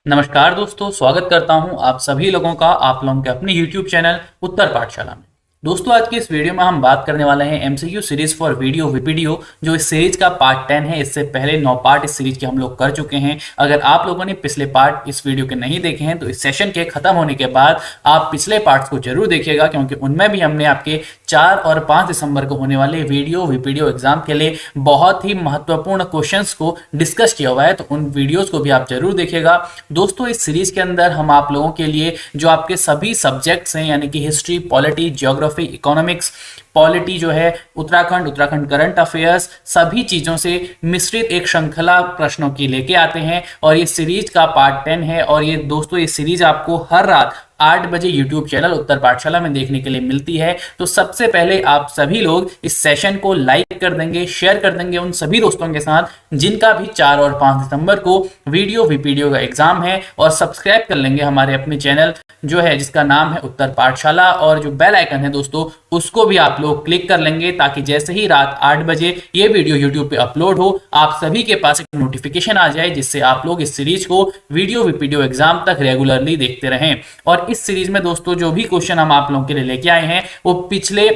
नमस्कार दोस्तों, स्वागत करता हूं आप सभी लोगों का आप लोगों के अपने YouTube चैनल उत्तर पाठशाला में। दोस्तों, आज की इस वीडियो में हम बात करने वाले हैं MCQ series for video VPDO, जो इस सीरीज का पार्ट 10 है। इससे पहले 9 पार्ट इस सीरीज के हम लोग कर चुके हैं। अगर आप लोगों ने पिछले पार्ट इस वीडियो के नहीं देखे हैं तो इस सेशन के खत्म होने के बाद आप पिछले पार्ट्स को जरूर देखिएगा, क्योंकि उनमें भी हमने आपके 4 और 5 दिसंबर को होने वाले वीडियो वीपीडीओ एग्जाम के लिए बहुत ही महत्वपूर्ण क्वेश्चंस को डिस्कस किया हुआ है, तो उन वीडियोस को भी आप जरूर देखिएगा। दोस्तों, इस सीरीज के अंदर हम आप लोगों के लिए जो आपके सभी सब्जेक्ट्स हैं, यानी कि history, polity, geography, economics, polity जो है, उत्तराखंड करंट अफेयर्स, सभी चीजों से मिश्रित एक श्रृंखला प्रश्नों की लेके आते हैं। और ये सीरीज का पार्ट 10 है। और ये दोस्तों, ये सीरीज आपको हर रात 8 बजे YouTube चैनल उत्तर पाठशाला में देखने के लिए मिलती है। तो सबसे पहले आप सभी लोग इस सेशन को लाइक कर देंगे, शेयर कर देंगे उन सभी दोस्तों के साथ जिनका भी 4 और 5 दिसंबर को वीडियो वीपीडीओ का एग्जाम है, और सब्सक्राइब कर लेंगे हमारे अपने चैनल जो है जिसका नाम है उत्तर पाठशाला। और जो बेल आइकन है दोस्तों, उसको भी आप लोग क्लिक कर लेंगे, ताकि जैसे ही रात 8 बजे ये वीडियो YouTube पे अपलोड हो, आप सभी के पास एक नोटिफिकेशन आ जाए, जिससे आप लोग इस सीरीज को वीडियो वीपीडीओ एग्जाम तक रेगुलरली देखते रहें। और इस सीरीज में दोस्तों जो भी क्वेश्चन हम आप लोगों के लिए लेके आए हैं, वो पिछले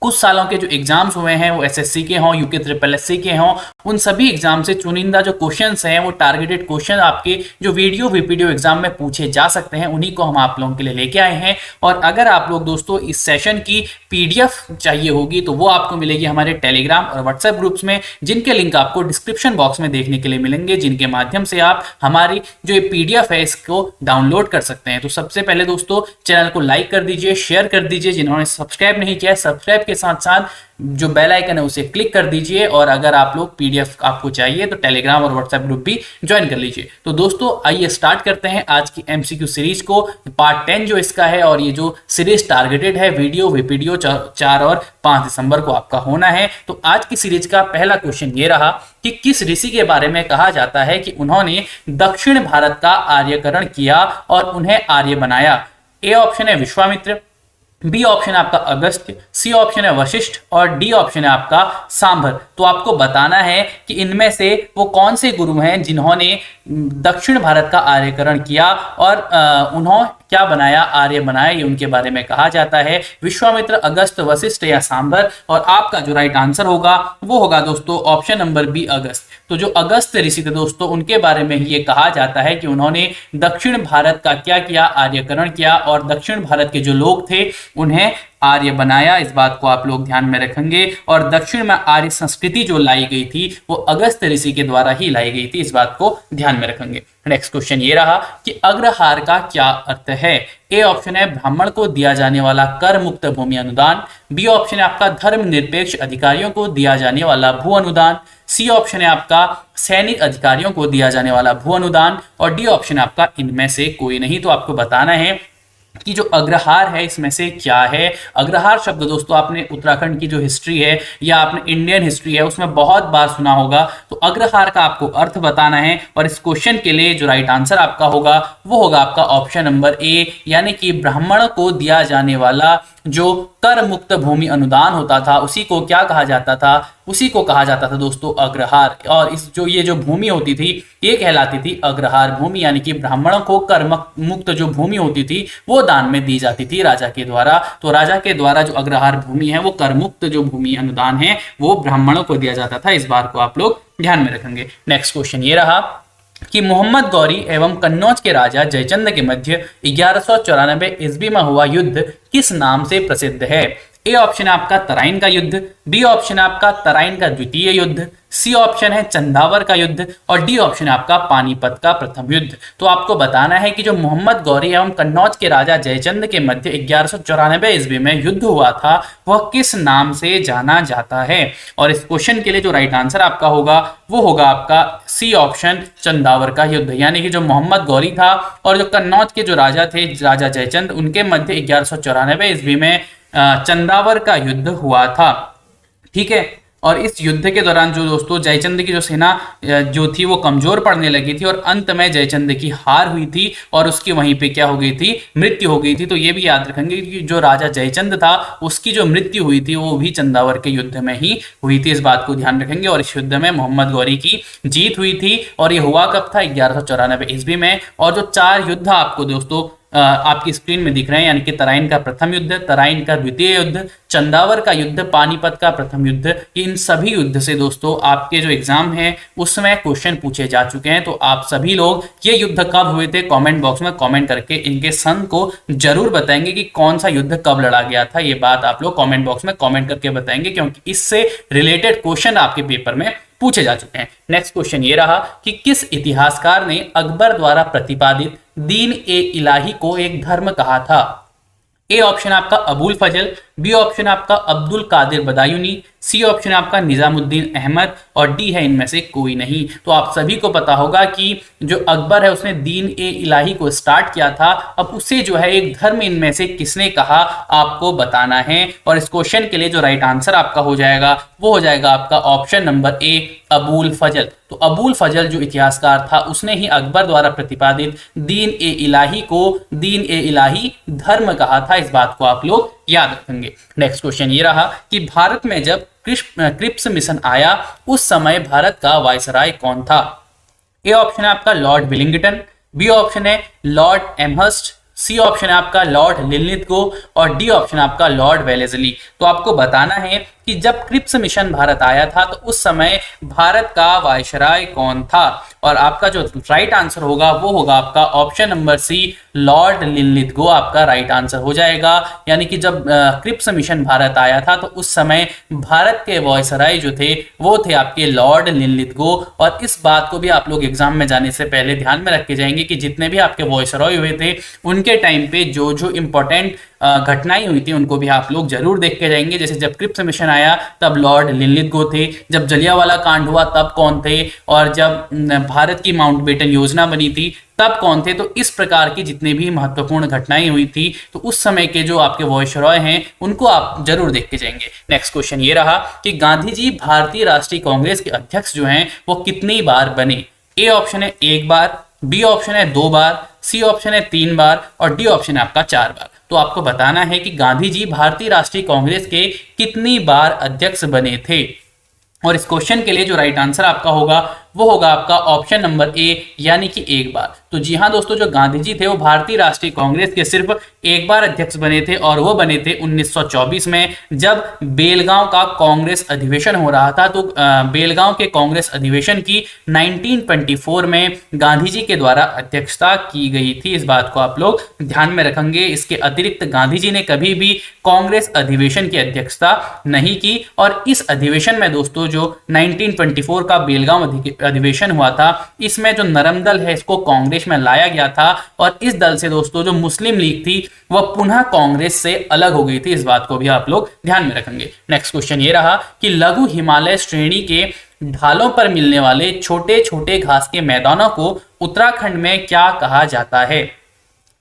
कुछ सालों के जो एग्जाम्स हुए हैं, वो एसएससी के हों, यूके ट्रिपल एससी के हों, उन सभी एग्जाम से चुनिंदा जो क्वेश्चंस हैं, वो टारगेटेड क्वेश्चन आपके जो वीडियो वीपीडीओ एग्जाम में पूछे जा सकते हैं, उन्हीं को हम आप लोगों के लिए लेके आए हैं। और अगर आप लोग दोस्तों इस सेशन की पीडीएफ चाहिए होगी, तो वो आपको मिलेगी हमारे टेलीग्राम और व्हाट्सएप ग्रुप्स में, जिनके लिंक आपको डिस्क्रिप्शन बॉक्स में देखने के लिए मिलेंगे, जिनके माध्यम से आप हमारी जो ये पीडीएफ है इसको डाउनलोड कर सकते हैं। तो सबसे पहले दोस्तों, चैनल को लाइक कर दीजिए, शेयर कर दीजिए, जिन्होंने सब्सक्राइब नहीं किया है सब्सक्राइब के साथ साथ जो बेल आइकन है उसे क्लिक कर दीजिए। और अगर आप लोग पीडीएफ आपको चाहिए तो टेलीग्राम और व्हाट्सएप ग्रुप भी ज्वाइन कर लीजिए। तो दोस्तों, आइए स्टार्ट करते हैं आज की एमसीक्यू सीरीज को, पार्ट 10 जो इसका है। और ये जो सीरीज टारगेटेड है वीडियो वीपीडीओ 4 और 5 दिसंबर को आपका होना है। तो आज की सीरीज का पहला क्वेश्चन ये रहा कि किस ऋषि के बारे में कहा जाता है कि उन्होंने दक्षिण भारत का आर्यकरण किया और उन्हें आर्य बनाया। ए ऑप्शन है विश्वामित्र, बी ऑप्शन है आपका अगस्त्य, सी ऑप्शन है वशिष्ठ, और डी ऑप्शन है आपका सांभर। तो आपको बताना है कि इनमें से वो कौन से गुरु हैं जिन्होंने दक्षिण भारत का आर्यकरण किया और उन्होंने क्या बनाया, आर्य बनाया, ये उनके बारे में कहा जाता है। विश्वामित्र, अगस्त, वशिष्ठ या सांभर। और आपका जो राइट आंसर होगा वो होगा दोस्तों ऑप्शन नंबर बी, अगस्त। तो जो अगस्त ऋषि थे दोस्तों, उनके बारे में ये कहा जाता है कि उन्होंने दक्षिण भारत का क्या किया, आर्यकरण किया, और दक्षिण भारत के जो लोग थे उन्हें आर्य बनाया। इस बात को आप लोग ध्यान में रखेंगे। और दक्षिण में आर्य संस्कृति जो लाई गई थी वो अगस्त ऋषि के द्वारा ही लाई गई थी, इस बात को ध्यान में रखेंगे। नेक्स्ट क्वेश्चन ये रहा कि अग्रहार का क्या अर्थ है। ए ऑप्शन है ब्राह्मण को दिया जाने वाला कर मुक्त भूमि अनुदान, बी ऑप्शन है आपका धर्मनिरपेक्ष अधिकारियों को दिया जाने वाला भू अनुदान, सी ऑप्शन है आपका सैनिक अधिकारियों को दिया जाने वाला भू अनुदान, और डी ऑप्शन है आपका इनमें से कोई नहीं। तो आपको बताना है कि जो अग्रहार है इसमें से क्या है। अग्रहार शब्द दोस्तों आपने उत्तराखंड की जो हिस्ट्री है या आपने इंडियन हिस्ट्री है उसमें बहुत बार सुना होगा। तो अग्रहार का आपको अर्थ बताना है, और इस क्वेश्चन के लिए जो राइट आंसर आपका होगा वो होगा आपका ऑप्शन नंबर ए, यानी कि ब्राह्मण को दिया जाने वाला जो कर मुक्त भूमि अनुदान होता था उसी को क्या कहा जाता था, उसी को कहा जाता था दोस्तों अग्रहार। और इस ये जो भूमि होती थी ये कहलाती थी अग्रहार भूमि, यानी कि ब्राह्मणों को कर मुक्त जो भूमि होती थी वो दान में दी जाती थी राजा के द्वारा। तो राजा के द्वारा जो अग्रहार भूमि है वो कर मुक्त जो भूमि अनुदान है वो ब्राह्मणों को दिया जाता था। इस बात को आप लोग ध्यान में रखेंगे। नेक्स्ट क्वेश्चन ये रहा कि मोहम्मद गौरी एवं कन्नौज के राजा जयचंद के मध्य 1194 ईस्वी में हुआ युद्ध किस नाम से प्रसिद्ध है। ए ऑप्शन है आपका तराइन का युद्ध, बी ऑप्शन है आपका तराइन का द्वितीय युद्ध, सी ऑप्शन है चंदावर का युद्ध, और डी ऑप्शन है आपका पानीपत का प्रथम युद्ध। तो आपको बताना है कि जो मोहम्मद गौरी एवं कन्नौज के राजा जयचंद के मध्य 1194 ईस्वी में युद्ध हुआ था वह किस नाम से जाना जाता है। और इस क्वेश्चन के लिए जो राइट आंसर आपका होगा वो होगा आपका सी ऑप्शन चंदावर का युद्ध, यानी कि जो मोहम्मद गौरी था और जो कन्नौज के जो राजा थे राजा जयचंद, उनके मध्य 1194 ईस्वी में चंदावर का युद्ध हुआ था। ठीक है, और इस युद्ध के दौरान जो दोस्तों जयचंद की जो सेना जो थी वो कमजोर पड़ने लगी थी और अंत में जयचंद की हार हुई थी और उसकी वहीं पे क्या हो गई थी, मृत्यु हो गई थी। तो ये भी याद रखेंगे कि जो राजा जयचंद था उसकी जो मृत्यु हुई थी वो भी चंदावर के युद्ध में ही हुई थी, इस बात को ध्यान रखेंगे। और इस युद्ध में मोहम्मद गौरी की जीत हुई थी और ये हुआ कब था, 1194 ईस्वी में। और जो 4 युद्ध आपको दोस्तों आपकी स्क्रीन में दिख रहे हैं, यानी कि तराइन का प्रथम युद्ध, तराइन का द्वितीय युद्ध, चंदावर का युद्ध, पानीपत का प्रथम युद्ध, इन सभी युद्ध से दोस्तों आपके जो एग्जाम है उसमें क्वेश्चन पूछे जा चुके हैं। तो आप सभी लोग ये युद्ध कब हुए थे कमेंट बॉक्स में कमेंट करके इनके सन को जरूर बताएंगे कि कौन सा युद्ध कब लड़ा गया था। ये बात आप लोग कमेंट बॉक्स में कमेंट करके बताएंगे, क्योंकि इससे रिलेटेड क्वेश्चन आपके पेपर में पूछे जा चुके हैं। नेक्स्ट क्वेश्चन ये रहा कि किस इतिहासकार ने अकबर द्वारा प्रतिपादित दीन ए इलाही को एक धर्म कहा था। ए ऑप्शन आपका अबुल फजल, बी ऑप्शन आपका अब्दुल कादिर बदायूनी, सी ऑप्शन आपका निजामुद्दीन अहमद और डी है इनमें से कोई नहीं। तो आप सभी को पता होगा कि जो अकबर है उसने दीन ए इलाही को स्टार्ट किया था। अब उसे जो है एक धर्म इनमें से किसने कहा आपको बताना है। और इस क्वेश्चन के लिए जो राइट आंसर आपका हो जाएगा वो हो जाएगा आपका ऑप्शन नंबर ए अबुल फजल। तो अबुल फजल जो इतिहासकार था उसने ही अकबर द्वारा प्रतिपादित दीन ए इलाही को दीन ए इलाही धर्म कहा था, इस बात को आप लोग याद रखेंगे। नेक्स्ट क्वेश्चन ये रहा कि भारत में जब क्रिप्स मिशन आया उस समय भारत का वायसराय कौन था। ए ऑप्शन है आपका लॉर्ड विलिंगटन, बी ऑप्शन है लॉर्ड एमहर्स्ट, सी ऑप्शन है आपका लॉर्ड लिनलिथगो और डी ऑप्शन आपका लॉर्ड वेलेस्ली। तो आपको बताना है कि जब क्रिप्स मिशन भारत आया था तो उस समय भारत का वायसराय कौन था। और आपका जो राइट आंसर होगा वो होगा आपका option number C Lord Linlithgow आपका राइट आंसर हो जाएगा। यानी कि जब क्रिप्स मिशन भारत आया था तो उस समय भारत के वायसराय जो थे वो थे आपके लॉर्ड लिनलिथगो। और इस बात को भी आप लोग एग्जाम में जाने से पहले ध्यान में रख के जाएंगे कि जितने भी आपके वायसराय हुए थे उनके टाइम पे जो जो इंपॉर्टेंट घटनाएं हुई थी उनको भी आप लोग जरूर देख के जाएंगे। जैसे जब क्रिप्स मिशन आया तब लॉर्ड लिनलिथगो थे, जब जलियांवाला कांड हुआ तब कौन थे, और जब भारत की माउंटबेटन योजना बनी थी तब कौन थे। तो इस प्रकार की जितनी भी महत्वपूर्ण घटनाएं हुई थी तो उस समय के जो आपके वायसराय हैं उनको आप जरूर देख के जाएंगे। नेक्स्ट क्वेश्चन ये रहा कि गांधी जी भारतीय राष्ट्रीय कांग्रेस के अध्यक्ष जो हैं वो कितनी बार बने। ए ऑप्शन है 1 बार, बी ऑप्शन है 2 बार, सी ऑप्शन है 3 बार और डी ऑप्शन है आपका 4 बार। तो आपको बताना है कि गांधी जी भारतीय राष्ट्रीय कांग्रेस के कितनी बार अध्यक्ष बने थे। और इस क्वेश्चन के लिए जो राइट आंसर आपका होगा वो होगा आपका ऑप्शन नंबर ए यानी कि 1 बार। तो जी हाँ दोस्तों, जो गांधी जी थे वो भारतीय राष्ट्रीय कांग्रेस के सिर्फ 1 बार अध्यक्ष बने थे और वो बने थे 1924 में, जब बेलगांव का कांग्रेस अधिवेशन हो रहा था। तो बेलगांव के कांग्रेस अधिवेशन की 1924 में गांधी जी के द्वारा अध्यक्षता की गई थी, इस बात को आप लोग ध्यान में रखेंगे। इसके अतिरिक्त गांधी जी ने कभी भी कांग्रेस अधिवेशन की अध्यक्षता नहीं की। और इस अधिवेशन में दोस्तों जो 1924 का बेलगांव अधिवेशन हुआ था इसमें जो नरम दल है इसको कांग्रेस में लाया गया था और इस दल से दोस्तों जो मुस्लिम लीग थी वह पुनः कांग्रेस से अलग हो गई थी, इस बात को भी आप लोग ध्यान में रखेंगे। नेक्स्ट क्वेश्चन ये रहा कि लघु हिमालय श्रेणी के ढालों पर मिलने वाले छोटे छोटे घास के मैदानों को उत्तराखंड में क्या कहा जाता है।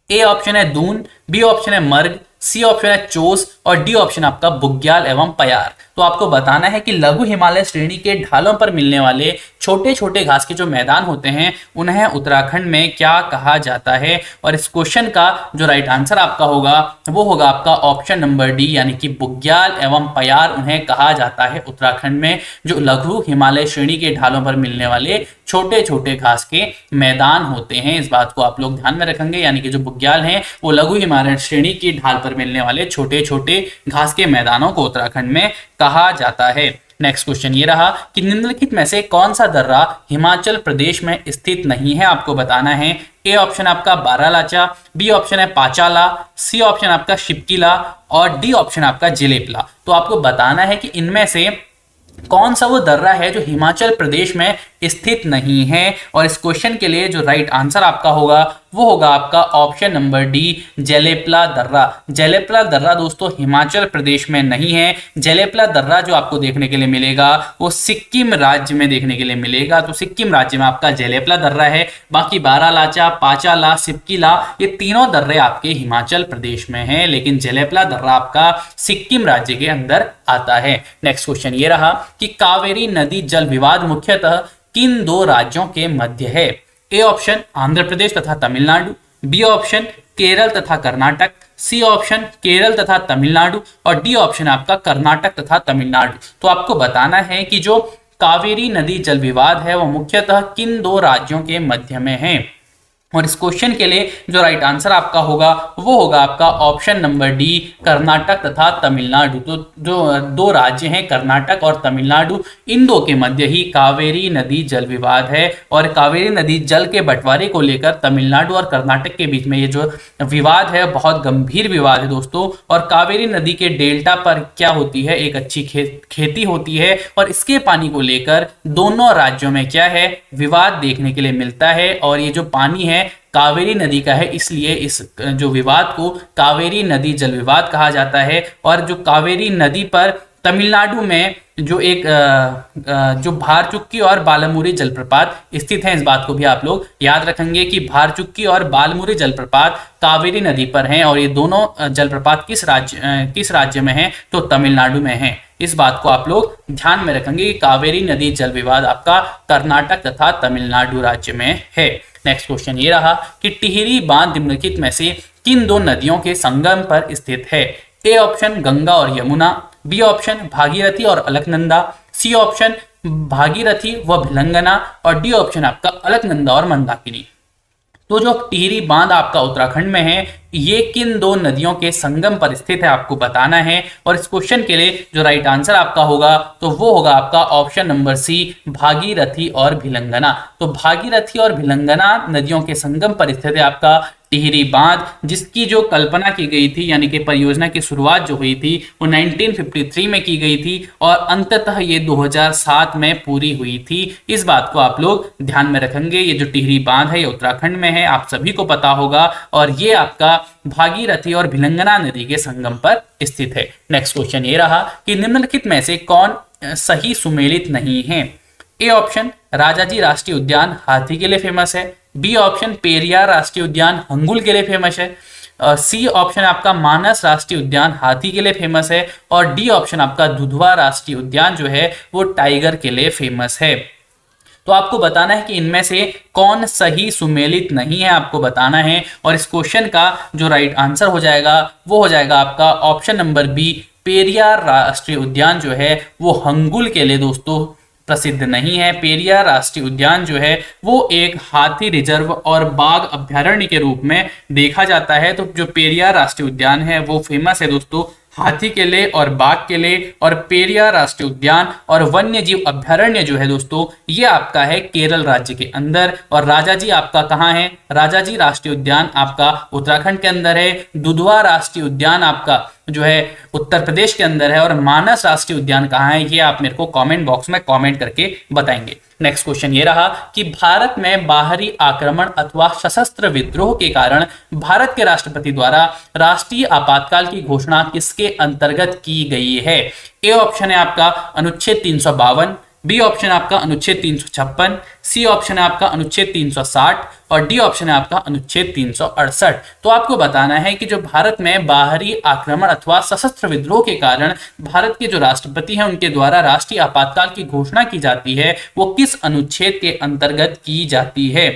ए ऑप्शन है दून, बी ऑप्शन है मर्ग, सी ऑप्शन है चोस और डी ऑप्शन आपका बुग्याल एवं पयार। तो आपको बताना है कि लघु हिमालय श्रेणी के ढालों पर मिलने वाले छोटे छोटे घास के जो मैदान होते हैं उन्हें उत्तराखंड में क्या कहा जाता है। और इस क्वेश्चन का जो राइट आंसर आपका होगा वो होगा आपका ऑप्शन नंबर डी यानी कि बुग्याल एवं पयार उन्हें कहा जाता है उत्तराखंड में, जो लघु हिमालय श्रेणी के ढालों पर मिलने वाले छोटे छोटे घास के मैदान होते हैं, इस बात को आप लोग ध्यान में रखेंगे। यानी कि जो बुग्याल हैं वो लघु हिमालय श्रेणी की ढाल पर मिलने वाले छोटे छोटे घास के मैदानों को उत्तराखंड में कहा जाता है। नेक्स्ट क्वेश्चन ये रहा कि निम्नलिखित में से कौन सा दर्रा हिमाचल प्रदेश में स्थित नहीं है, आपको बताना है। ए ऑप्शन आपका बारालाचा, बी ऑप्शन है पाचाला, सी ऑप्शन आपका शिपकिला और डी ऑप्शन आपका जिलेपला। तो आपको बताना है कि इनमें से कौन सा वो दर्रा है जो हिमाचल प्रदेश में स्थित नहीं है। और इस क्वेश्चन के लिए जो राइट आंसर आपका होगा वो होगा आपका ऑप्शन नंबर डी, जेलेपला दर्रा। जेलेपला दर्रा दोस्तों हिमाचल प्रदेश में नहीं है। जेलेपला दर्रा जो आपको देखने के लिए मिलेगा वो सिक्किम राज्य में देखने के लिए मिलेगा। तो सिक्किम राज्य में आपका जेलेपला दर्रा है। बाकी बारालाचा, पाचाला, सिपकिला ये तीनों दर्रे आपके हिमाचल प्रदेश में हैं, लेकिन जेलेपला दर्रा आपका सिक्किम राज्य के अंदर आता है। नेक्स्ट क्वेश्चन ये रहा कि कावेरी नदी जल विवाद मुख्यतः किन दो राज्यों के मध्य है? ए ऑप्शन आंध्र प्रदेश तथा तमिलनाडु, बी ऑप्शन केरल तथा कर्नाटक, सी ऑप्शन केरल तथा तमिलनाडु और डी ऑप्शन आपका कर्नाटक तथा तमिलनाडु। तो आपको बताना है कि जो कावेरी नदी जल विवाद है वो मुख्यतः किन दो राज्यों के मध्य में है। और इस क्वेश्चन के लिए जो राइट आंसर आपका होगा वो होगा आपका ऑप्शन नंबर डी, कर्नाटक तथा तमिलनाडु। तो जो दो राज्य हैं कर्नाटक और तमिलनाडु, इन दो के मध्य ही कावेरी नदी जल विवाद है। और कावेरी नदी जल के बंटवारे को लेकर तमिलनाडु और कर्नाटक के बीच में ये जो विवाद है बहुत गंभीर विवाद है दोस्तों। और कावेरी नदी के डेल्टा पर क्या होती है, एक अच्छी खेती होती है और इसके पानी को लेकर दोनों राज्यों में क्या है, विवाद देखने के लिए मिलता है। और ये जो पानी है कावेरी नदी का है, इसलिए इस जो विवाद को कावेरी नदी जल विवाद कहा जाता है। और जो कावेरी नदी पर तमिलनाडु में जो एक जो भारचुक्की और बालामुरी जलप्रपात स्थित है, इस बात को भी आप लोग याद रखेंगे कि भारचुक्की और बालामुरी जलप्रपात कावेरी नदी पर हैं। और ये दोनों जलप्रपात किस राज्य में हैं, तो तमिलनाडु में हैं। इस बात को आप लोग ध्यान में रखेंगे कि कावेरी नदी जल विवाद आपका कर्नाटक तथा तमिलनाडु राज्य में है। नेक्स्ट क्वेश्चन ये रहा कि टिहरी बांध निम्नलिखित में से किन दो नदियों के संगम पर स्थित है? ए ऑप्शन गंगा और यमुना, बी ऑप्शन भागीरथी और अलकनंदा, सी ऑप्शन भागीरथी व भिलंगना और डी ऑप्शन आपका अलकनंदा और मंदाकिनी। तो जो टिहरी बांध आपका उत्तराखंड में है, ये किन दो नदियों के संगम पर स्थित है आपको बताना है। और इस क्वेश्चन के लिए जो राइट आंसर आपका होगा तो वो होगा आपका ऑप्शन नंबर सी, भागीरथी और भिलंगना। तो भागीरथी और भिलंगना नदियों के संगम पर स्थित है आपका टिहरी बांध, जिसकी जो कल्पना की गई थी यानी कि परियोजना की शुरुआत जो हुई थी वो 1953 में की गई थी और अंततः ये 2007 में पूरी हुई थी। इस बात को आप लोग ध्यान में रखेंगे। ये जो टिहरी बांध है ये उत्तराखंड में है, आप सभी को पता होगा, और ये आपका भागीरथी और भिलंगना नदी के संगम पर स्थित है। नेक्स्ट क्वेश्चन ये रहा कि निम्नलिखित में से कौन सही सुमेलित नहीं है? ए ऑप्शन राजाजी राष्ट्रीय उद्यान हाथी के लिए फेमस है, बी ऑप्शन पेरियार राष्ट्रीय उद्यान हंगुल के लिए फेमस है, सी ऑप्शन आपका मानस राष्ट्रीय उद्यान हाथी के लिए फेमस है और डी ऑप्शन आपका दुधवा राष्ट्रीय उद्यान जो है वो टाइगर के लिए फेमस है। तो आपको बताना है कि इनमें से कौन सही सुमेलित नहीं है, आपको बताना है। और इस क्वेश्चन का जो राइट आंसर हो जाएगा वो हो जाएगा आपका ऑप्शन नंबर बी, पेरियार राष्ट्रीय उद्यान जो है वो हंगुल के लिए दोस्तों प्रसिद्ध नहीं है। पेरियार राष्ट्रीय उद्यान जो है वो एक हाथी रिजर्व और बाघ अभ्यारण्य के रूप में देखा जाता है। तो जो पेरियार राष्ट्रीय उद्यान है वो फेमस है दोस्तों हाथी के लिए और बाघ के लिए। और पेरियार राष्ट्रीय उद्यान और वन्य जीव अभ्यारण्य जो है दोस्तों ये आपका है केरल राज्य के अंदर। और राजाजी आपका कहाँ है? राजाजी राष्ट्रीय उद्यान आपका उत्तराखंड के अंदर है। दुधवा राष्ट्रीय उद्यान आपका जो है उत्तर प्रदेश के अंदर है। और मानस राष्ट्रीय उद्यान कहाँ है ये आप मेरे को कमेंट बॉक्स में कमेंट करके बताएंगे। नेक्स्ट क्वेश्चन ये रहा कि भारत में बाहरी आक्रमण अथवा सशस्त्र विद्रोह के कारण भारत के राष्ट्रपति द्वारा राष्ट्रीय आपातकाल की घोषणा किसके अंतर्गत की गई है? ए ऑप्शन है आपका अनुच्छेद 352, बी ऑप्शन आपका अनुच्छेद 356, सी ऑप्शन है आपका अनुच्छेद 360 और डी ऑप्शन है आपका अनुच्छेद 368। तो आपको बताना है कि जो भारत में बाहरी आक्रमण अथवा सशस्त्र विद्रोह के कारण भारत के जो राष्ट्रपति हैं उनके द्वारा राष्ट्रीय आपातकाल की घोषणा की जाती है वो किस अनुच्छेद के अंतर्गत की जाती है।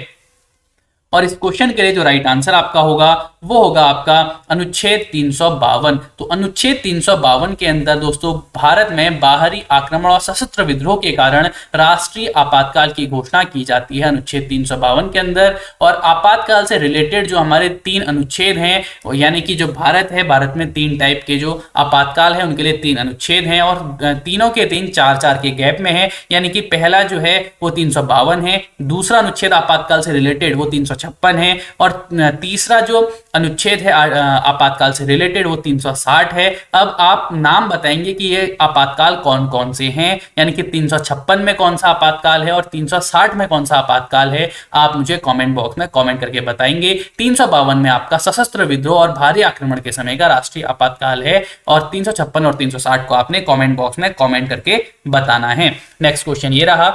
और इस क्वेश्चन के लिए जो राइट आंसर आपका होगा वो होगा आपका अनुच्छेद 352। तो अनुच्छेद 352 के अंदर दोस्तों भारत में बाहरी आक्रमण और सशस्त्र विद्रोह के कारण राष्ट्रीय आपातकाल की घोषणा की जाती है अनुच्छेद 352 के अंदर। और आपातकाल से रिलेटेड जो हमारे 3 अनुच्छेद हैं यानी कि जो भारत है, भारत में 3 टाइप के जो आपातकाल है उनके लिए 3 अनुच्छेद हैं और तीनों के 4-4 के गैप में है। यानी कि पहला जो है वो 352 है, दूसरा अनुच्छेद आपातकाल से रिलेटेड वो 356 है और तीसरा जो अनुच्छेद है आपातकाल से रिलेटेड वो 360 है। अब आप नाम बताएंगे कि ये आपातकाल कौन कौन से हैं, यानी कि 356 में कौन सा आपातकाल है और 360 में कौन सा आपातकाल है, आप मुझे कमेंट बॉक्स में कमेंट करके बताएंगे। 352 में आपका सशस्त्र विद्रोह और भारी आक्रमण के समय का राष्ट्रीय आपातकाल है और 356 और 360 को आपने कमेंट बॉक्स में कमेंट करके बताना है। नेक्स्ट क्वेश्चन ये रहा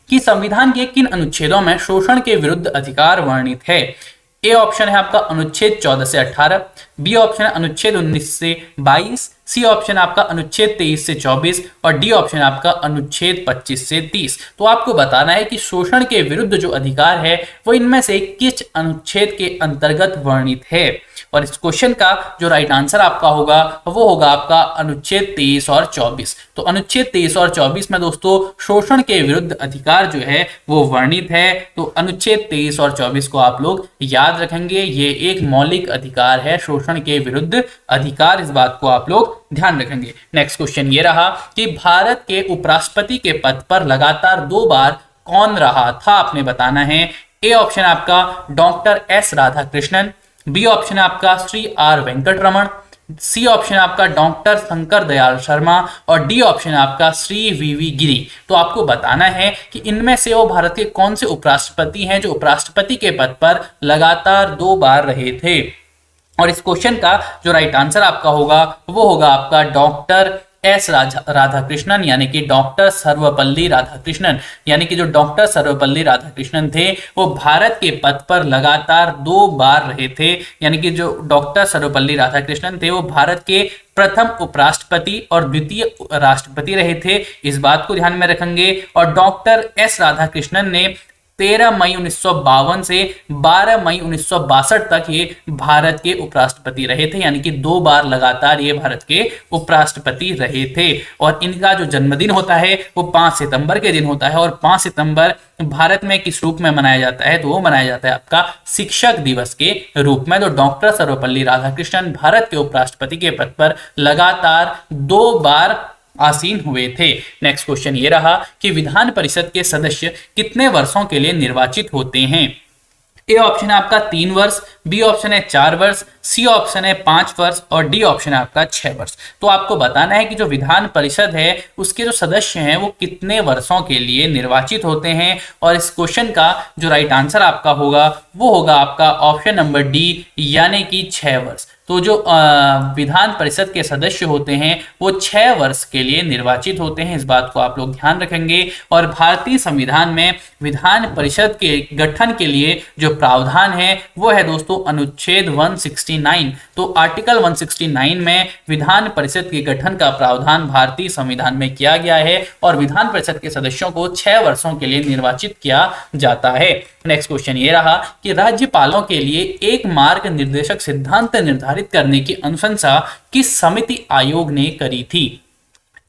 कि संविधान के किन अनुच्छेदों में शोषण के विरुद्ध अधिकार वर्णित है। ए ऑप्शन है आपका अनुच्छेद 14 से 18, बी ऑप्शन है अनुच्छेद 19 से 22, सी ऑप्शन आपका अनुच्छेद 23 से 24 और डी ऑप्शन आपका अनुच्छेद 25 से 30। तो आपको बताना है कि शोषण के विरुद्ध जो अधिकार है वो इनमें से किस अनुच्छेद के अंतर्गत वर्णित है। और इस क्वेश्चन का जो राइट आंसर आपका होगा वो होगा आपका अनुच्छेद 23 और 24। तो अनुच्छेद 23 और 24 में दोस्तों शोषण के विरुद्ध अधिकार जो है वो वर्णित है। तो अनुच्छेद 23 और 24 को आप लोग याद रखेंगे, ये एक मौलिक अधिकार है, शोषण के विरुद्ध अधिकार, इस बात को आप लोग ध्यान रखेंगे। नेक्स्ट क्वेश्चन ये रहा कि भारत के उपराष्ट्रपति के पद पर लगातार 2 बार कौन रहा था, आपने बताना है। ए ऑप्शन आपका doctor S Radhakrishnan, B option आपका Shri R Venkataraman, C option आपका डॉक्टर शंकर दयाल शर्मा और डी ऑप्शन आपका श्री वीवी गिरी। तो आपको बताना है कि इनमें से वो भारत के कौन से उपराष्ट्रपति हैं जो उपराष्ट्रपति के पद पर लगातार 2 बार रहे थे। और इस क्वेश्चन का जो राइट आंसर आपका होगा वो होगा आपका डॉक्टर एस राधाकृष्णन, यानी कि डॉक्टर सर्वपल्ली राधाकृष्णन। यानी कि जो डॉक्टर सर्वपल्ली राधाकृष्णन थे वो भारत के पद पर लगातार 2 बार रहे थे। यानी कि जो डॉक्टर सर्वपल्ली राधाकृष्णन थे वो भारत के प्रथम उपराष्ट्रपति और द्वितीय राष्ट्रपति रहे थे, इस बात को ध्यान में रखेंगे। और डॉक्टर एस राधाकृष्णन ने 13 मई 1952 से 12 मई 1962 तक ये भारत के उपराष्ट्रपति रहे थे, यानी कि 2 बार लगातार ये भारत के उपराष्ट्रपति रहे थे। और इनका जो जन्मदिन होता है वो 5 सितंबर के दिन होता है। और 5 सितंबर भारत में किस रूप में मनाया जाता है, तो वो मनाया जाता है आपका शिक्षक दिवस के रूप में। तो डॉक्टर सर्वपल्ली राधाकृष्णन भारत के उपराष्ट्रपति के पद पर लगातार 2 बार आसीन हुए थे। नेक्स्ट क्वेश्चन ये रहा कि विधान परिषद के सदस्य कितने वर्षों के लिए निर्वाचित होते हैं। ए ऑप्शन है आपका 3 वर्ष, बी ऑप्शन है 4 वर्ष, सी ऑप्शन है 5 वर्ष और डी ऑप्शन है आपका 6 वर्ष। तो आपको बताना है कि जो विधान परिषद है उसके जो सदस्य हैं वो कितने वर्षों के लिए निर्वाचित होते हैं। और इस क्वेश्चन का जो राइट आंसर आपका होगा वो होगा आपका ऑप्शन नंबर डी, यानी कि 6 वर्ष। तो जो विधान परिषद के सदस्य होते हैं वो 6 वर्ष के लिए निर्वाचित होते हैं, इस बात को आप लोग ध्यान रखेंगे। और भारतीय संविधान में विधान परिषद के गठन के लिए जो प्रावधान है वो है दोस्तों अनुच्छेद 169। तो आर्टिकल 169 में विधान परिषद के गठन का प्रावधान भारतीय संविधान में किया गया है और विधान परिषद के सदस्यों को 6 वर्षों के लिए निर्वाचित किया जाता है। नेक्स्ट क्वेश्चन ये रहा कि राज्यपालों के लिए एक मार्ग निर्देशक सिद्धांत निर्धारित करने की अनुशंसा किस समिति आयोग ने करी थी।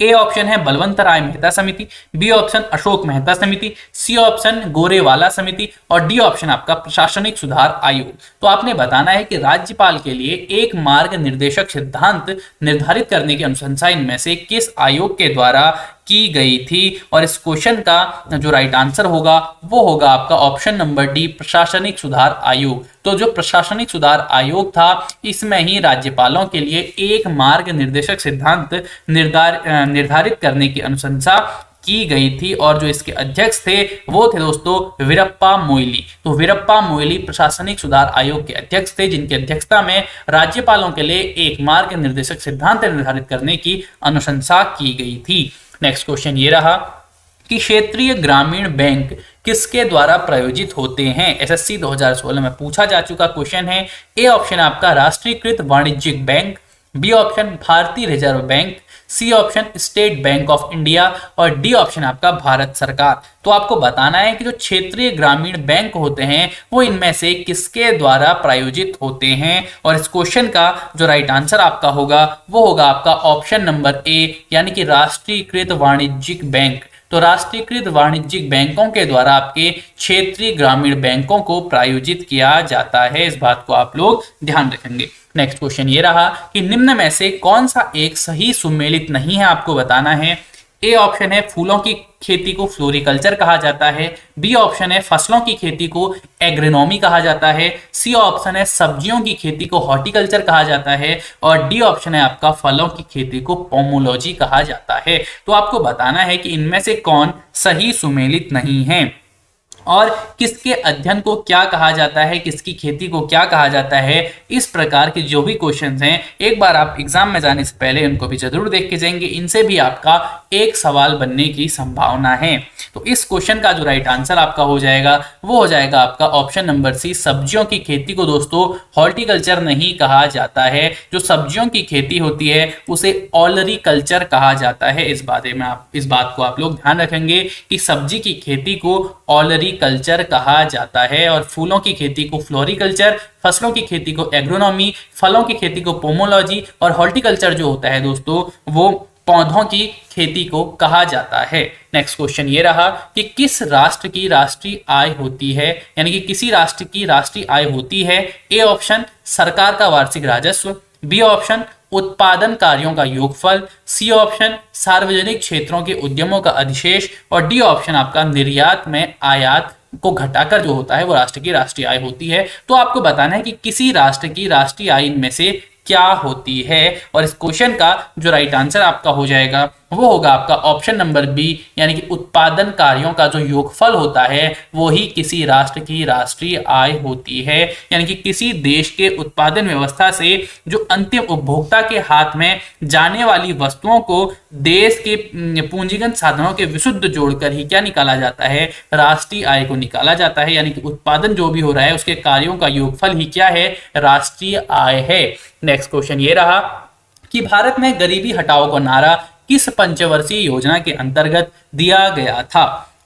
ए ऑप्शन है बलवंत राय मेहता समिति, बी ऑप्शन अशोक मेहता समिति, सी ऑप्शन गोरेवाला समिति और डी ऑप्शन आपका प्रशासनिक सुधार आयोग। तो आपने बताना है कि राज्यपाल के लिए एक मार्ग निर्देशक सिद्धांत निर्धारित करने की अनुशंसा इनमें से किस आयोग के द्वारा की गई थी। और इस क्वेश्चन का जो राइट आंसर होगा वो होगा आपका ऑप्शन नंबर डी, प्रशासनिक सुधार आयोग। तो जो प्रशासनिक सुधार आयोग था इसमें ही राज्यपालों के लिए एक मार्ग निर्देशक सिद्धांत निर्धारित करने की अनुशंसा की गई थी। और जो इसके अध्यक्ष थे वो थे दोस्तों वीरप्पा मोइली। तो वीरप्पा मोइली प्रशासनिक सुधार आयोग के अध्यक्ष थे, जिनकी अध्यक्षता में राज्यपालों के लिए एक मार्ग निर्देशक सिद्धांत निर्धारित करने की अनुशंसा की गई थी। नेक्स्ट क्वेश्चन ये रहा कि क्षेत्रीय ग्रामीण बैंक किसके द्वारा प्रायोजित होते हैं। एसएससी 2016 में पूछा जा चुका क्वेश्चन है। ए ऑप्शन आपका राष्ट्रीयकृत वाणिज्यिक बैंक, बी ऑप्शन भारतीय reserve bank, C option state bank of India और डी ऑप्शन आपका भारत सरकार। तो आपको बताना है कि जो क्षेत्रीय ग्रामीण बैंक होते हैं वो इनमें से किसके द्वारा प्रायोजित होते हैं। और इस क्वेश्चन का जो राइट आंसर आपका होगा वो होगा आपका ऑप्शन नंबर ए, यानी कि राष्ट्रीयकृत वाणिज्यिक बैंक। तो राष्ट्रीयकृत वाणिज्यिक बैंकों के द्वारा आपके क्षेत्रीय ग्रामीण बैंकों को प्रायोजित किया जाता है, इस बात को आप लोग ध्यान रखेंगे। नेक्स्ट क्वेश्चन ये रहा कि निम्न में से कौन सा एक सही सुमेलित नहीं है, आपको बताना है। ए ऑप्शन है फूलों की खेती को फ्लोरिकल्चर कहा जाता है, बी ऑप्शन है फसलों की खेती को एग्रोनॉमी कहा जाता है, सी ऑप्शन है सब्जियों की खेती को हॉर्टिकल्चर कहा जाता है और डी ऑप्शन है आपका फलों की खेती को पोमोलॉजी कहा जाता है। तो आपको बताना है कि इनमें से कौन सही सुमेलित नहीं है और किसके अध्ययन को क्या कहा जाता है, किसकी खेती को क्या कहा जाता है। इस प्रकार के जो भी क्वेश्चंस हैं एक बार आप एग्जाम में जाने से पहले उनको भी जरूर देख के जाएंगे, इनसे भी आपका एक सवाल बनने की संभावना है। तो इस क्वेश्चन का जो राइट आंसर आपका हो जाएगा वो हो जाएगा आपका ऑप्शन नंबर सी, सब्जियों की खेती को दोस्तों हॉर्टिकल्चर नहीं कहा जाता है। जो सब्जियों की खेती होती है उसे ऑलरी कल्चर कहा जाता है। इस बात को आप लोग ध्यान रखेंगे कि सब्जी की खेती को ऑलरी कल्चर कहा जाता है और फूलों की खेती को फ्लोरिकल्चर, फसलों की खेती को एग्रोनॉमी, फलों की खेती को पोमोलॉजी और हॉर्टिकल्चर जो होता है दोस्तों वो पौधों की खेती को कहा जाता है। नेक्स्ट क्वेश्चन ये रहा कि किस राष्ट्र की राष्ट्रीय आय होती है, यानी कि किसी राष्ट्र की राष्ट्रीय आय होती है। ए ऑप्शन सरकार का वार्षिक राजस्व, बी ऑप्शन उत्पादन कार्यों का योगफल, सी ऑप्शन सार्वजनिक क्षेत्रों के उद्यमों का अधिशेष और डी ऑप्शन आपका निर्यात में आयात को घटाकर जो होता है वो राष्ट्र की राष्ट्रीय आय होती है। तो आपको बताना है कि किसी राष्ट्र की राष्ट्रीय आय इनमें से क्या होती है और इस क्वेश्चन का जो राइट आंसर आपका हो जाएगा वो होगा आपका ऑप्शन नंबर बी, यानी कि उत्पादन कार्यों का जो योगफल होता है वो ही किसी राष्ट्र की राष्ट्रीय आय होती है। यानी कि किसी देश के उत्पादन व्यवस्था से जो अंतिम उपभोक्ता के हाथ में जाने वाली वस्तुओं को देश के पूंजीगत साधनों के विशुद्ध जोड़कर ही क्या निकाला जाता है, राष्ट्रीय आय को निकाला जाता है। यानी कि उत्पादन जो भी हो रहा है उसके कार्यों का योगफल ही क्या है, राष्ट्रीय आय है। नेक्स्ट क्वेश्चन ये रहा कि भारत में गरीबी हटाओ का नारा किस पंचवर्षीय योजना के अंतर्गत दिया गया था।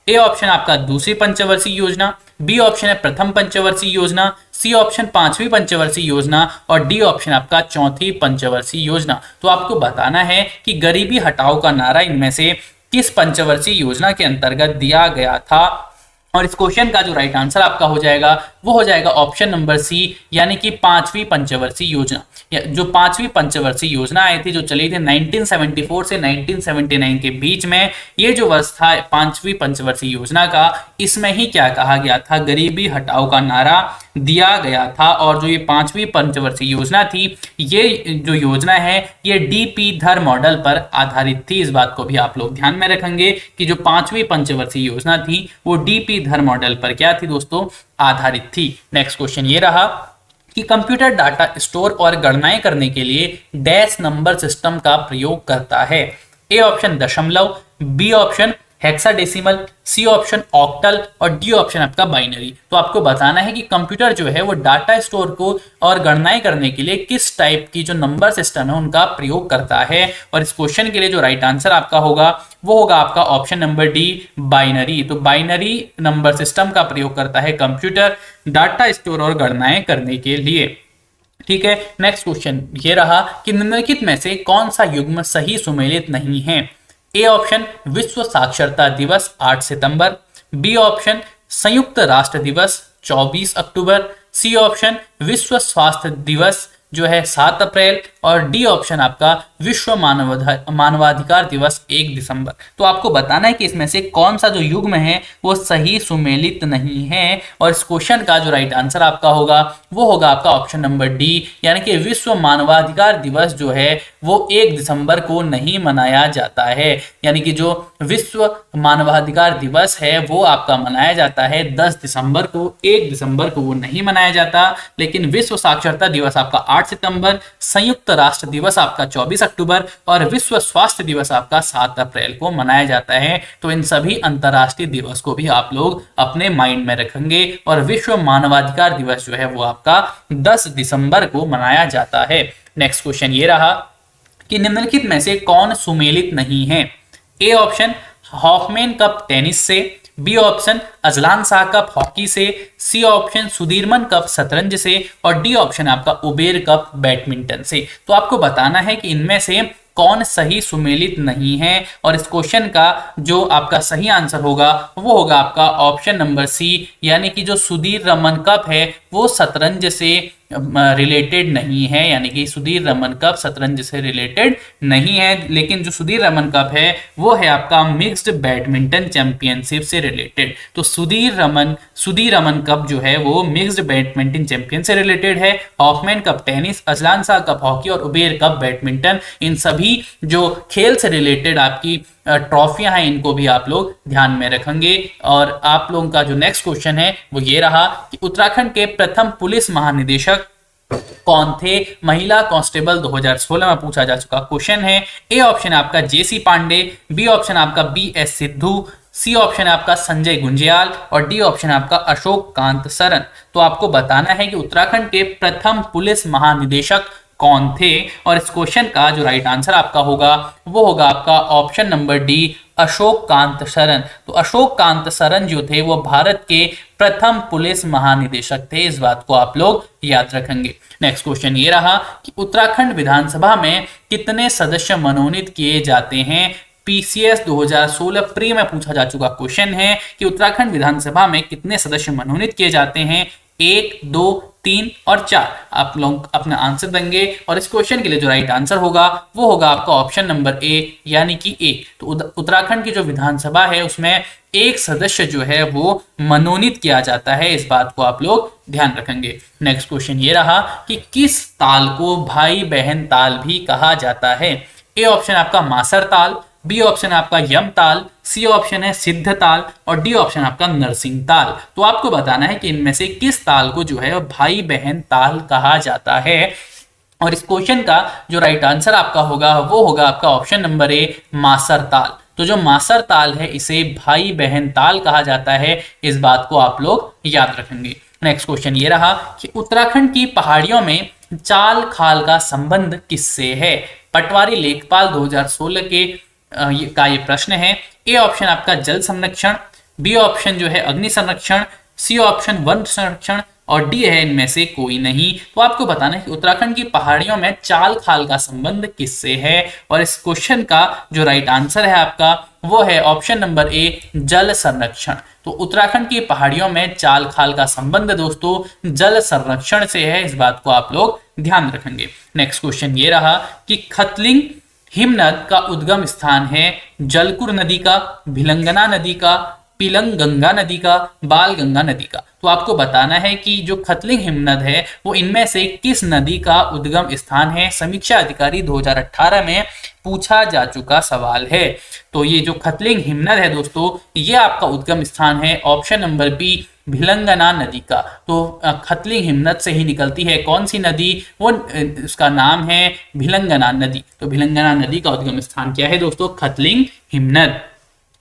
ए ऑप्शन आपका दूसरी पंचवर्षीय योजना, बी ऑप्शन है प्रथम पंचवर्षीय योजना, सी ऑप्शन पांचवी पंचवर्षीय योजना और डी ऑप्शन आपका चौथी पंचवर्षीय योजना। तो आपको बताना है कि गरीबी हटाओ का नारा इनमें से किस पंचवर्षीय योजना के अंतर्गत दिया गया था और इस क्वेश्चन का जो राइट आंसर आपका हो जाएगा वो हो जाएगा ऑप्शन नंबर सी, यानी कि पांचवी पंचवर्षीय योजना। जो पांचवी पंचवर्षीय योजना आई थी जो चली थी 1974 से 1979 के बीच में, ये जो वर्ष था पांचवी पंचवर्षीय योजना का, इसमें ही क्या कहा गया था, गरीबी हटाओ का नारा दिया गया था। और जो ये पांचवी पंचवर्षीय योजना थी, ये जो योजना है ये डीपी धर मॉडल पर आधारित थी। इस बात को भी आप लोग ध्यान में रखेंगे कि जो पांचवी पंचवर्षीय योजना थी वो डीपी धर मॉडल पर क्या थी दोस्तों, आधारित थी। नेक्स्ट क्वेश्चन ये रहा कि कंप्यूटर डाटा स्टोर और गणनाएं करने के लिए डैश नंबर सिस्टम का प्रयोग करता है। ए ऑप्शन दशमलव, B option hexadecimal, C option octal और डी ऑप्शन आपका बाइनरी। तो आपको बताना है कि कंप्यूटर जो है वो डाटा स्टोर को और गणनाएं करने के लिए किस टाइप की जो नंबर सिस्टम है उनका प्रयोग करता है। और इस क्वेश्चन के लिए जो राइट आंसर आपका होगा वो होगा आपका ऑप्शन नंबर डी, बाइनरी। तो बाइनरी नंबर सिस्टम का प्रयोग करता है कंप्यूटर डाटा स्टोर और गणनाएं करने के लिए। ठीक है, नेक्स्ट क्वेश्चन ये रहा कि निम्नलिखित में से कौन सा युग्म सही सुमेलित नहीं है। ए ऑप्शन विश्व साक्षरता दिवस 8 सितंबर, बी ऑप्शन संयुक्त राष्ट्र दिवस 24 अक्टूबर, सी ऑप्शन विश्व स्वास्थ्य दिवस जो है 7 अप्रैल और डी ऑप्शन आपका विश्व मानवाधिकार दिवस 1 दिसंबर। तो आपको बताना है कि इसमें से कौन सा जो युग्म है वो सही सुमेलित नहीं है और इस क्वेश्चन का जो राइट आंसर आपका होगा वो होगा आपका ऑप्शन नंबर डी, यानी कि विश्व मानवाधिकार दिवस जो है वो 1 दिसंबर को नहीं मनाया जाता है। यानी कि जो विश्व मानवाधिकार दिवस है वो आपका मनाया जाता है 10 दिसंबर को, 1 दिसंबर को वो नहीं मनाया जाता। लेकिन विश्व साक्षरता दिवस आपका 8 सितंबर, संयुक्त राष्ट्र दिवस आपका 24 अक्टूबर और विश्व स्वास्थ्य दिवस आपका 7 अप्रैल को मनाया जाता है। तो इन सभी अंतरराष्ट्रीय दिवस को भी आप लोग अपने माइंड में रखेंगे और विश्व मानवाधिकार दिवस जो है वो आपका 10 दिसंबर को मनाया जाता है। नेक्स्ट क्वेश्चन ये रहा कि निम्नलिखित में से कौन सुमेलित नहीं है। A option Hopman cup tennis से, B option Azlan Shah cup hockey से, सी ऑप्शन सुधीरमन कप शतरंज से और डी ऑप्शन आपका उबेर कप बैडमिंटन से। तो आपको बताना है कि इनमें से कौन सही सुमेलित नहीं है और इस क्वेश्चन का जो आपका सही आंसर होगा वो होगा आपका ऑप्शन नंबर सी, यानी कि जो सुधीर रमन कप है वो शतरंज से रिलेटेड नहीं है, यानी कि सुधीर रमन कप शतरंज से रिलेटेड नहीं है। लेकिन जो सुधीर रमन कप है वो है आपका मिक्स्ड बैडमिंटन चैंपियनशिप से रिलेटेड। तो सुधीर रमन कप जो है वो मिक्स्ड बैडमिंटन चैंपियन से रिलेटेड है। Hoffman cup tennis, Azlan Shah cup hockey और उबेर कप बैडमिंटन, इन सभी जो खेल से रिलेटेड आपकी ट्रॉफियां हैं इनको भी आप लोग ध्यान में रखेंगे। और आप लोगों का जो नेक्स्ट क्वेश्चन है वो ये रहा कि उत्तराखंड के प्रथम पुलिस महानिदेशक कौन थे? महिला कांस्टेबल 2016 में पूछा जा चुका क्वेश्चन है। ए ऑप्शन आपका जेसी पांडे, बी ऑप्शन आपका BS सिद्धू, सी ऑप्शन आपका संजय गुंजियाल और डी ऑप्शन आपका अशोक कांत सरन। तो आपको बताना है कि उत्तराखंड के प्रथम पुलिस महानिदेशक कौन थे, और इस क्वेश्चन का जो राइट आंसर आपका होगा वो होगा आपका option number D, Ashok Kant Saran. तो अशोक कांत सरन जो थे वो भारत के प्रथम पुलिस महानिदेशक थे, इस बात को आप लोग याद रखेंगे। नेक्स्ट क्वेश्चन ये रहा कि उत्तराखंड विधानसभा में कितने सदस्य मनोनीत किए जाते हैं? PCS 2016 प्री में पूछा जा चुका क्वेश्चन है कि उत्तराखंड विधानसभा में कितने सदस्य मनोनीत किए जाते हैं? 1, 2, 3 और 4 आप लोग अपना आंसर देंगे, और इस क्वेश्चन के लिए जो राइट आंसर होगा वो होगा आपका ऑप्शन नंबर ए, यानी कि ए। तो उत्तराखंड की जो विधानसभा है उसमें एक सदस्य जो है वो मनोनीत किया जाता है, इस बात को आप लोग ध्यान रखेंगे। नेक्स्ट क्वेश्चन ये रहा कि किस ताल को भाई बहन ताल भी कहा जाता है? ए ऑप्शन आपका मासर ताल, बी ऑप्शन आपका यम ताल, सी ऑप्शन है सिद्ध ताल और डी ऑप्शन आपका नरसिंह ताल। तो आपको बताना है कि इनमें से किस ताल को जो है भाई बहन ताल कहा जाता है, और इस क्वेश्चन का जो राइट आंसर आपका होगा वो होगा आपका ऑप्शन नंबर ए, मासर ताल। तो जो मासर ताल है इसे भाई बहन ताल कहा जाता है, इस बात को आप लोग याद रखेंगे। नेक्स्ट क्वेश्चन ये रहा कि उत्तराखंड की पहाड़ियों में चाल खाल का संबंध किससे है? पटवारी लेखपाल 2016 के ये प्रश्न है। ए ऑप्शन आपका जल संरक्षण, बी ऑप्शन जो है अग्नि संरक्षण, सी ऑप्शन वन संरक्षण और डी है इनमें से कोई नहीं। तो आपको बताना है कि उत्तराखंड की पहाड़ियों में चाल खाल का संबंध किससे है, और इस क्वेश्चन का जो राइट आंसर है आपका वो है ऑप्शन नंबर ए, जल संरक्षण। तो उत्तराखंड की पहाड़ियों में चाल खाल का संबंध दोस्तों जल संरक्षण से है, इस बात को आप लोग ध्यान रखेंगे। नेक्स्ट क्वेश्चन ये रहा कि खतलिंग हिमनद का उद्गम स्थान है जलकुर नदी का, भिलंगना नदी का, पिलंगंगा नदी का, बालगंगा नदी का। तो आपको बताना है कि जो खतलिंग हिमनद है वो इनमें से किस नदी का उद्गम स्थान है। समीक्षा अधिकारी 2018 में पूछा जा चुका सवाल है। तो ये जो खतलिंग हिमनद है दोस्तों ये आपका उद्गम स्थान है ऑप्शन नंबर बी, भिलंगना नदी का। तो खतलिंग हिमनद से ही निकलती है कौन सी नदी, वो उसका नाम है भिलंगना नदी। तो भिलंगना नदी का उद्गम स्थान क्या है दोस्तों? खतलिंग हिमनद।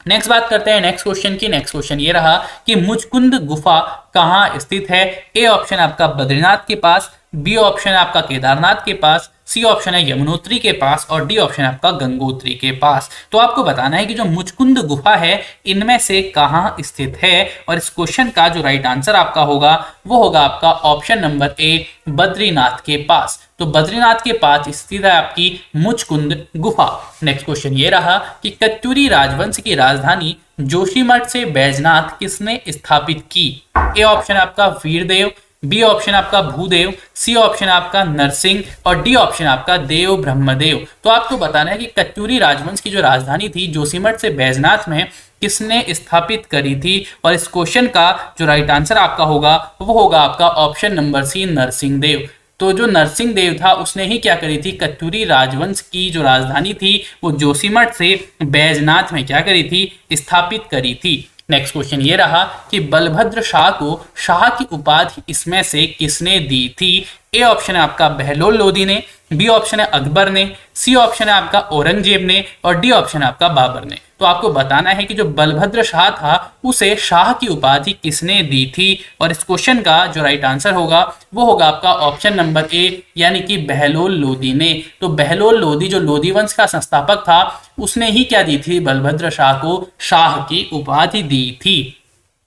नेक्स्ट बात करते हैं नेक्स्ट क्वेश्चन की। नेक्स्ट क्वेश्चन ये रहा कि मुचकुंद गुफा कहाँ स्थित है? ए ऑप्शन आपका बद्रीनाथ के पास, बी ऑप्शन आपका केदारनाथ के पास, सी ऑप्शन है यमुनोत्री के पास और डी ऑप्शन आपका गंगोत्री के पास। तो आपको बताना है कि जो मुचकुंद गुफा है इनमें से कहाँ स्थित है, और इस क्वेश्चन का जो राइट आंसर आपका होगा वो होगा आपका ऑप्शन नंबर ए, बद्रीनाथ के पास। तो बद्रीनाथ के पास स्थित है आपकी मुचकुंद गुफा। नेक्स्ट क्वेश्चन ये रहा कि कत्यूरी राजवंश की राजधानी जोशीमठ से बैजनाथ किसने स्थापित की? ए ऑप्शन आपका वीरदेव, बी ऑप्शन आपका भूदेव, सी ऑप्शन आपका नरसिंह और डी ऑप्शन आपका देव ब्रह्मदेव। तो आपको बताना है कि कत्यूरी राजवंश की जो राजधानी थी जोशीमठ से बैजनाथ में किसने स्थापित करी थी, और इस क्वेश्चन का जो राइट आंसर आपका होगा वो होगा आपका ऑप्शन नंबर सी, नरसिंह देव। तो जो नरसिंह देव था उसने ही क्या करी थी, कत्यूरी राजवंश की जो राजधानी थी वो जोशीमठ से बैजनाथ में क्या करी थी, स्थापित करी थी। नेक्स्ट क्वेश्चन ये रहा कि बलभद्र शाह को शाह की उपाधि इसमें से किसने दी थी? ए ऑप्शन है आपका बहलोल लोदी ने, बी ऑप्शन है अकबर ने, सी ऑप्शन है आपका औरंगजेब ने और डी ऑप्शन है आपका बाबर ने। तो आपको बताना है कि जो बलभद्र शाह था उसे शाह की उपाधि किसने दी थी, और इस क्वेश्चन का जो राइट आंसर होगा वो होगा आपका ऑप्शन नंबर ए, यानी कि बहलोल लोदी ने। तो बहलोल लोदी जो लोदी वंश का संस्थापक था उसने ही क्या दी थी, बलभद्र शाह को शाह की उपाधि दी थी।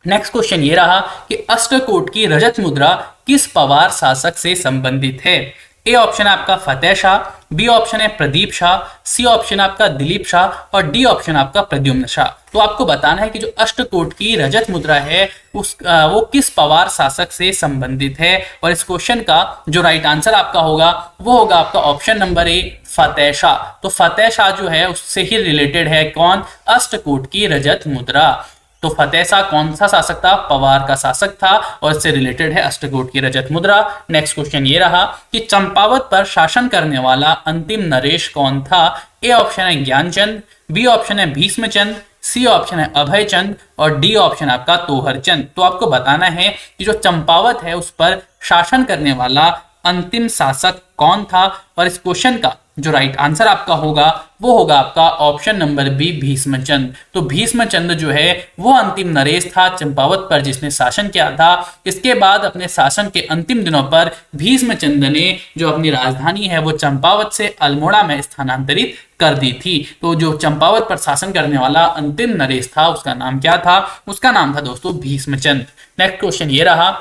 नेक्स्ट क्वेश्चन ये रहा कि अष्टकोट की रजत मुद्रा किस पवार शासक से संबंधित है? ए ऑप्शन है आपका फतेह शाह, बी ऑप्शन है प्रदीप शाह, सी ऑप्शन आपका दिलीप शाह और डी ऑप्शन आपका प्रद्युम्न शाह। तो आपको बताना है कि जो अष्टकोट की रजत मुद्रा है वो किस पवार शासक से संबंधित है। और इस क्वेश्चन का जो राइट आंसर आपका होगा वो होगा आपका ऑप्शन नंबर ए फतेह शाह। तो फतेह शाह जो है उससे ही रिलेटेड है कौन, अष्टकोट की रजत मुद्रा। तो फतेह शाह कौन सा शासक था, पवार का शासक था और इससे रिलेटेड है अष्टकोट की रजत मुद्रा। नेक्स्ट क्वेश्चन ये रहा कि चंपावत पर शासन करने वाला अंतिम नरेश कौन था। ए ऑप्शन है ज्ञानचंद, बी ऑप्शन है भीष्मचंद, सी ऑप्शन है अभयचंद और डी ऑप्शन आपका तोहरचंद। तो आपको बताना है कि जो चंपावत है उस पर शासन करने वाला अंतिम शासक कौन था। और इस क्वेश्चन का जो राइट आंसर आपका होगा वो होगा आपका ऑप्शन नंबर बी भीष्मचंद। तो भीष्मचंद जो है वो अंतिम नरेश था चंपावत पर जिसने शासन किया था। इसके बाद अपने शासन के अंतिम दिनों पर भीष्मचंद ने जो अपनी राजधानी है वो चंपावत से अल्मोड़ा में स्थानांतरित कर दी थी। तो जो चंपावत पर शासन करने वाला अंतिम नरेश था उसका नाम क्या था, उसका नाम था दोस्तों भीष्मचंद। नेक्स्ट क्वेश्चन ये रहा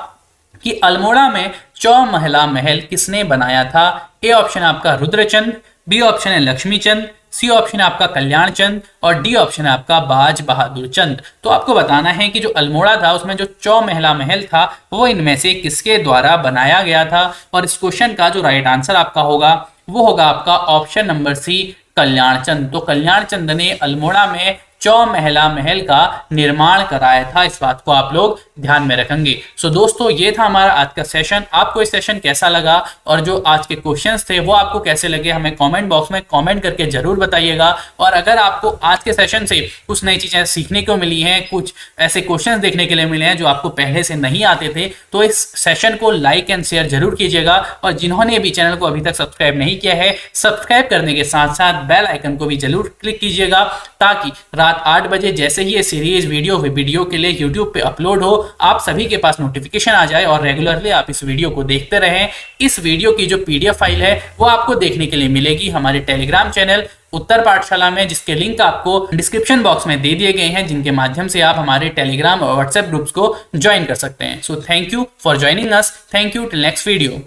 कि अल्मोड़ा में चौमहला महल किसने बनाया था। ए ऑप्शन आपका रुद्रचंद, बी ऑप्शन है लक्ष्मीचंद, सी ऑप्शन है आपका कल्याण चंद और डी ऑप्शन है आपका बाज बहादुर चंद। तो आपको बताना है कि जो अल्मोड़ा था उसमें जो चौमहला महल था वो इनमें से किसके द्वारा बनाया गया था। और इस क्वेश्चन का जो राइट आंसर आपका होगा वो होगा आपका ऑप्शन नंबर सी कल्याण चंद। तो कल्याण चंद ने अल्मोड़ा में चौमहला महल का निर्माण कराया था। इस बात को आप लोग ध्यान में रखेंगे। सो दोस्तों ये था हमारा आज का सेशन। आपको ये सेशन कैसा लगा और जो आज के क्वेश्चंस थे वो आपको कैसे लगे हमें कमेंट बॉक्स में कमेंट करके जरूर बताइएगा। और अगर आपको आज के सेशन से कुछ नई चीजें सीखने को मिली हैं, कुछ ऐसे क्वेश्चंस देखने के लिए मिले हैं जो आपको पहले से नहीं आते थे, तो इस सेशन को लाइक एंड शेयर जरूर कीजिएगा। और जिन्होंने भी चैनल को अभी तक सब्सक्राइब नहीं किया है, सब्सक्राइब करने के साथ साथ बेल आइकन को भी जरूर क्लिक कीजिएगा ताकि रात 8 बजे जैसे ही ये सीरीज वीडियो के लिए YouTube पे अपलोड हो आप सभी के पास नोटिफिकेशन आ जाए और रेगुलरली आप इस वीडियो को देखते रहें। इस वीडियो की जो PDF फाइल है वो आपको देखने के लिए मिलेगी हमारे टेलीग्राम चैनल उत्तर पाठशाला में, जिसके लिंक आपको डिस्क्रिप्शन बॉक्स में दे दिए गए हैं, जिनके माध्यम से आप हमारे टेलीग्राम और व्हाट्सएप ग्रुप्स को ज्वाइन कर सकते हैं। So thank you for joining us. Thank you till next video.